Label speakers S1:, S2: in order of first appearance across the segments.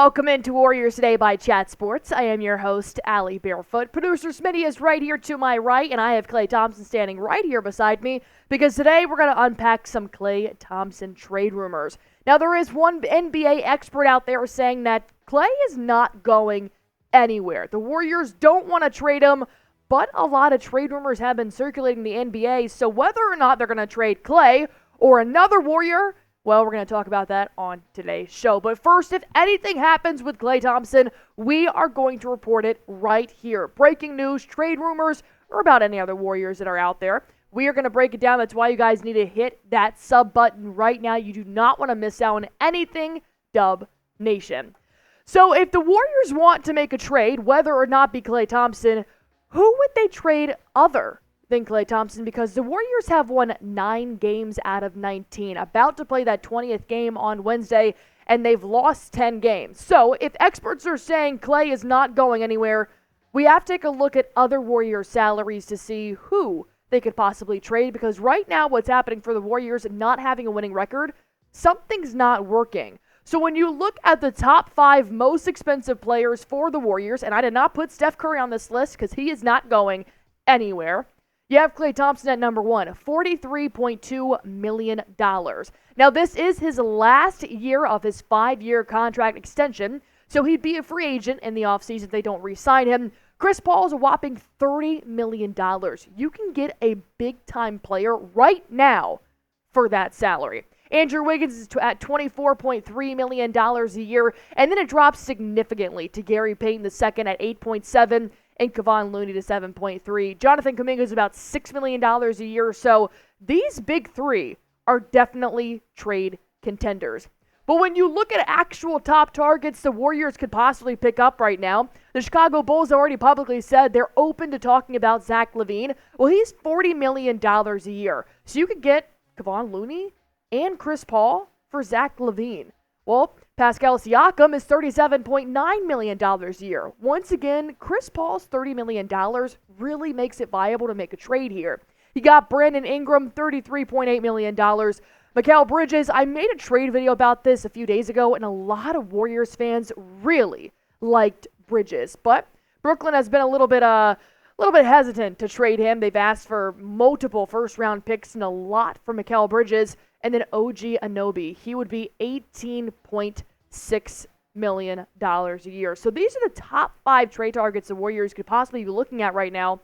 S1: Welcome into Warriors Today by Chat Sports. I am your host, Allie Barefoot. Producer Smitty is right here to my right, and I have Klay Thompson standing right here beside me because today we're going to unpack some Klay Thompson trade rumors. Now, there is one NBA expert out there saying that Klay is not going anywhere. The Warriors don't want to trade him, but a lot of trade rumors have been circulating in the NBA, so whether or not they're going to trade Klay or another Warrior, well, we're going to talk about that on today's show. But first, if anything happens with Klay Thompson, we are going to report it right here. Breaking news, trade rumors, or about any other Warriors that are out there. We are going to break it down. That's why you guys need to hit that sub button right now. You do not want to miss out on anything, Dub Nation. So if the Warriors want to make a trade, whether or not be Klay Thompson, who would they trade other than Klay Thompson? Because the Warriors have won 9 games out of 19, about to play that 20th game on Wednesday, and they've lost 10 games. So if experts are saying Klay is not going anywhere, we have to take a look at other Warriors salaries to see who they could possibly trade, because right now what's happening for the Warriors not having a winning record, something's not working. So when you look at the top 5 most expensive players for the Warriors, and I did not put Steph Curry on this list because he is not going anywhere, you have Klay Thompson at number 1, $43.2 million. Now, this is his last year of his 5-year contract extension, so he'd be a free agent in the offseason if they don't re-sign him. Chris Paul is a whopping $30 million. You can get a big-time player right now for that salary. Andrew Wiggins is at $24.3 million a year, and then it drops significantly to Gary Payton II at $8.7 and Kevon Looney to $7.3. Jonathan Kuminga is about $6 million a year. So these big three are definitely trade contenders. But when you look at actual top targets the Warriors could possibly pick up right now, the Chicago Bulls already publicly said they're open to talking about Zach LaVine. Well, he's $40 million a year. So you could get Kevon Looney and Chris Paul for Zach LaVine. Well, Pascal Siakam is $37.9 million a year. Once again, Chris Paul's $30 million really makes it viable to make a trade here. You got Brandon Ingram, $33.8 million. Mikal Bridges, I made a trade video about this a few days ago, and a lot of Warriors fans really liked Bridges. But Brooklyn has been a little bit hesitant to trade him. They've asked for multiple first-round picks and a lot for Mikal Bridges. And then OG Anunoby, he would be $18.6 million a year. So these are the top 5 trade targets the Warriors could possibly be looking at right now.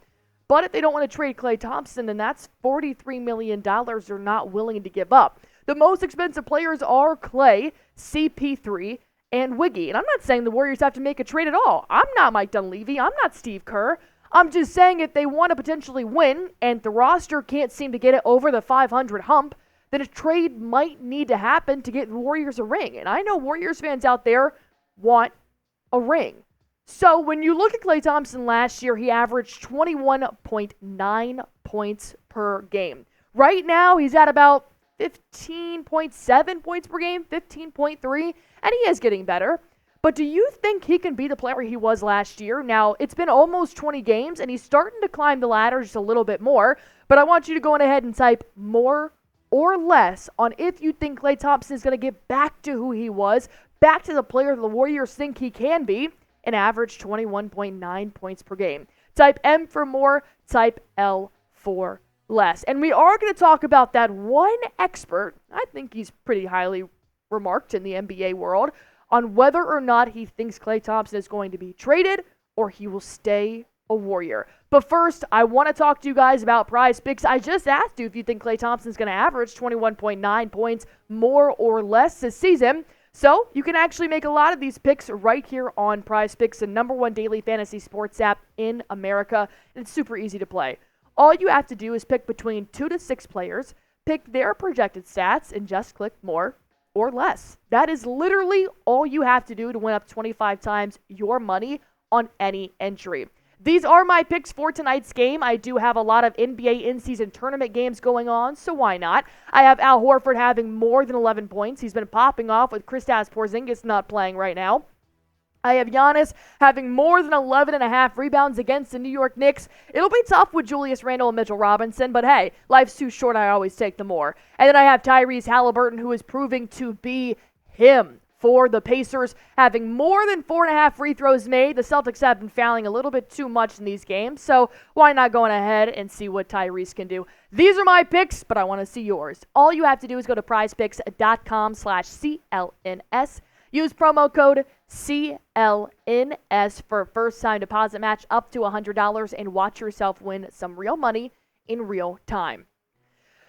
S1: But if they don't want to trade Klay Thompson, then that's $43 million they're not willing to give up. The most expensive players are Klay, CP3, and Wiggy. And I'm not saying the Warriors have to make a trade at all. I'm not Mike Dunleavy. I'm not Steve Kerr. I'm just saying if they want to potentially win and the roster can't seem to get it over the 500 hump, then a trade might need to happen to get the Warriors a ring. And I know Warriors fans out there want a ring. So when you look at Klay Thompson last year, he averaged 21.9 points per game. Right now, he's at about 15.7 points per game, 15.3, and he is getting better. But do you think he can be the player he was last year? Now, it's been almost 20 games, and he's starting to climb the ladder just a little bit more. But I want you to go ahead and type more or less on if you think Klay Thompson is going to get back to who he was, back to the player the Warriors think he can be, and average 21.9 points per game. Type M for more, type L for less. And we are going to talk about that one expert, I think he's pretty highly remarked in the NBA world, on whether or not he thinks Klay Thompson is going to be traded or he will stay a Warrior. But first, I want to talk to you guys about PrizePicks. I just asked you if you think Klay Thompson's going to average 21.9 points more or less this season. So you can actually make a lot of these picks right here on PrizePicks, the #1 daily fantasy sports app in America. And it's super easy to play. All you have to do is pick between 2 to 6 players, pick their projected stats, and just click more or less. That is literally all you have to do to win up 25 times your money on any entry. These are my picks for tonight's game. I do have a lot of NBA in-season tournament games going on, so why not? I have Al Horford having more than 11 points. He's been popping off with Kristaps Porzingis not playing right now. I have Giannis having more than 11.5 rebounds against the New York Knicks. It'll be tough with Julius Randle and Mitchell Robinson, but hey, life's too short. I always take the more. And then I have Tyrese Halliburton, who is proving to be him. for the Pacers having more than 4.5 free throws made. The Celtics have been fouling a little bit too much in these games, so why not go ahead and see what Tyrese can do? These are my picks, but I want to see yours. All you have to do is go to prizepicks.com/CLNS. Use promo code CLNS for a first-time deposit match up to $100 and watch yourself win some real money in real time.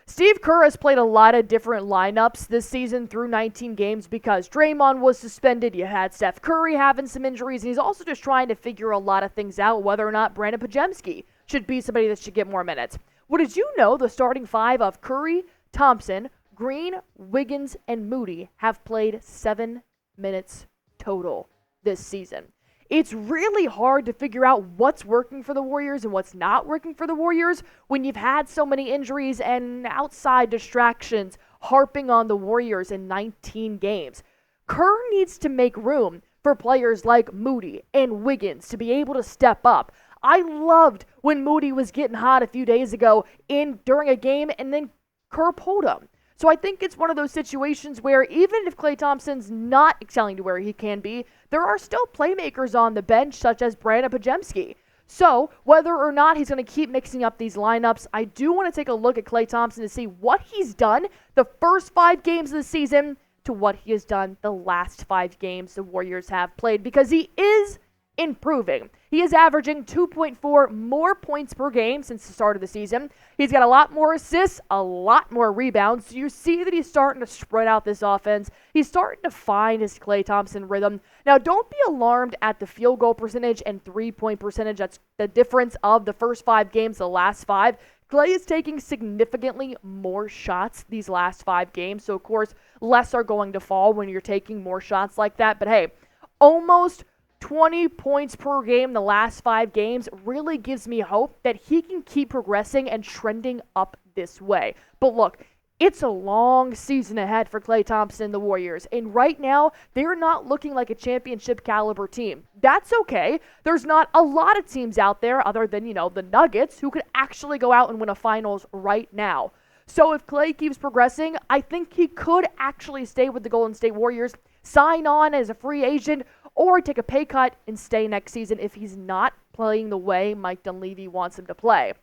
S1: Steve Kerr has played a lot of different lineups this season through 19 games because Draymond was suspended. You had Steph Curry having some injuries, and he's also just trying to figure a lot of things out, whether or not Brandon Pajemski should be somebody that should get more minutes. Well, did you know the starting five of Curry, Thompson, Green, Wiggins, and Moody have played 7 minutes total this season? It's really hard to figure out what's working for the Warriors and what's not working for the Warriors when you've had so many injuries and outside distractions harping on the Warriors in 19 games. Kerr needs to make room for players like Moody and Wiggins to be able to step up. I loved when Moody was getting hot a few days ago during a game, and then Kerr pulled him. So I think it's one of those situations where even if Klay Thompson's not excelling to where he can be, there are still playmakers on the bench such as Brandon Pajemski. So whether or not he's going to keep mixing up these lineups, I do want to take a look at Klay Thompson to see what he's done the first 5 games of the season to what he has done the last 5 games the Warriors have played, because he is improving. He is averaging 2.4 more points per game since the start of the season. He's got a lot more assists, a lot more rebounds. So you see that he's starting to spread out this offense. He's starting to find his Klay Thompson rhythm. Now, don't be alarmed at the field goal percentage and 3-point percentage. That's the difference of the first 5 games, the last 5. Klay is taking significantly more shots these last 5 games. So, of course, less are going to fall when you're taking more shots like that. But, hey, almost 20 points per game the last 5 games really gives me hope that he can keep progressing and trending up this way. But look, it's a long season ahead for Klay Thompson and the Warriors, and right now, they're not looking like a championship caliber team. That's okay. There's not a lot of teams out there other than, the Nuggets who could actually go out and win a finals right now. So if Klay keeps progressing, I think he could actually stay with the Golden State Warriors, sign on as a free agent, or take a pay cut and stay next season if he's not playing the way Mike Dunleavy wants him to play.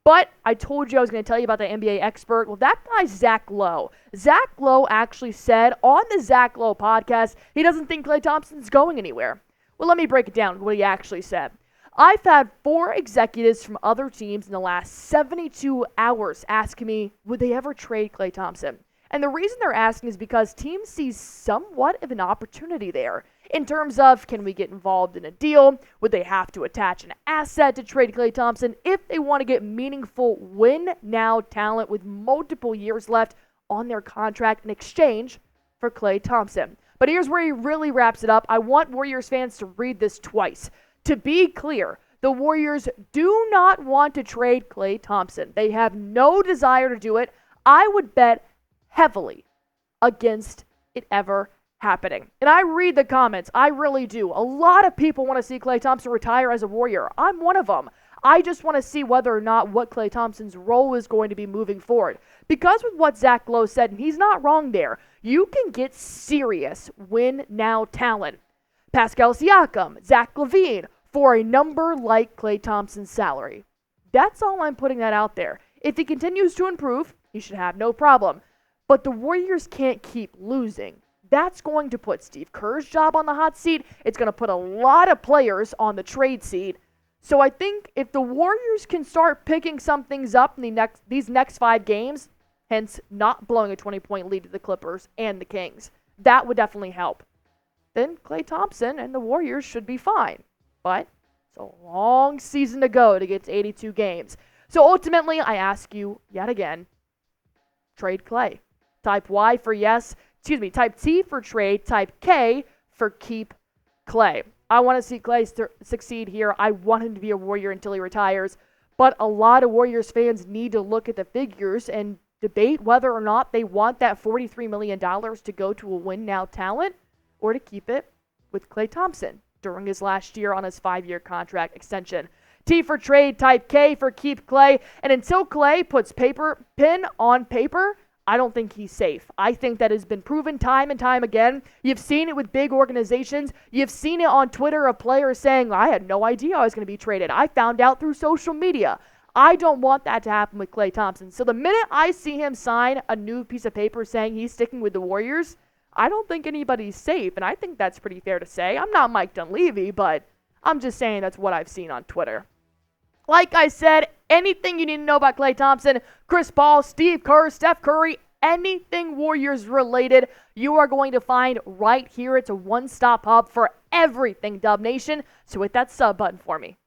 S1: But I told you I was going to tell you about the NBA expert. Well, that guy's Zach Lowe. Zach Lowe actually said on the Zach Lowe podcast he doesn't think Klay Thompson's going anywhere. Well, let me break it down, what he actually said. I've had 4 executives from other teams in the last 72 hours asking me, would they ever trade Klay Thompson? And the reason they're asking is because teams see somewhat of an opportunity there. In terms of, can we get involved in a deal? Would they have to attach an asset to trade Klay Thompson if they want to get meaningful win-now talent with multiple years left on their contract in exchange for Klay Thompson? But here's where he really wraps it up. I want Warriors fans to read this twice. To be clear, the Warriors do not want to trade Klay Thompson. They have no desire to do it. I would bet heavily against it ever happening. And I read the comments. I really do. A lot of people want to see Klay Thompson retire as a Warrior. I'm one of them. I just want to see whether or not what Klay Thompson's role is going to be moving forward. Because with what Zach Lowe said, and he's not wrong there, you can get serious win-now talent. Pascal Siakam, Zach LaVine, for a number like Klay Thompson's salary. That's all I'm putting that out there. If he continues to improve, he should have no problem. But the Warriors can't keep losing. That's going to put Steve Kerr's job on the hot seat. It's going to put a lot of players on the trade seat. So I think if the Warriors can start picking some things up in these next 5 games, hence not blowing a 20-point lead to the Clippers and the Kings, that would definitely help. Then Klay Thompson and the Warriors should be fine. But it's a long season to go to get to 82 games. So ultimately, I ask you yet again, trade Klay. Type Y for yes. Type T for trade, type K for keep Klay. I want to see Klay succeed here. I want him to be a Warrior until he retires. But a lot of Warriors fans need to look at the figures and debate whether or not they want that $43 million to go to a win-now talent or to keep it with Klay Thompson during his last year on his 5-year contract extension. T for trade, type K for keep Klay. And until Klay puts pen on paper, I don't think he's safe. I think that has been proven time and time again. You've seen it with big organizations. You've seen it on Twitter of players saying, I had no idea I was going to be traded. I found out through social media. I don't want that to happen with Klay Thompson. So the minute I see him sign a new piece of paper saying he's sticking with the Warriors, I don't think anybody's safe. And I think that's pretty fair to say. I'm not Mike Dunleavy, but I'm just saying that's what I've seen on Twitter. Like I said, anything you need to know about Klay Thompson, Chris Paul, Steve Kerr, Steph Curry, anything Warriors related, you are going to find right here. It's a one-stop hub for everything Dub Nation. So hit that sub button for me.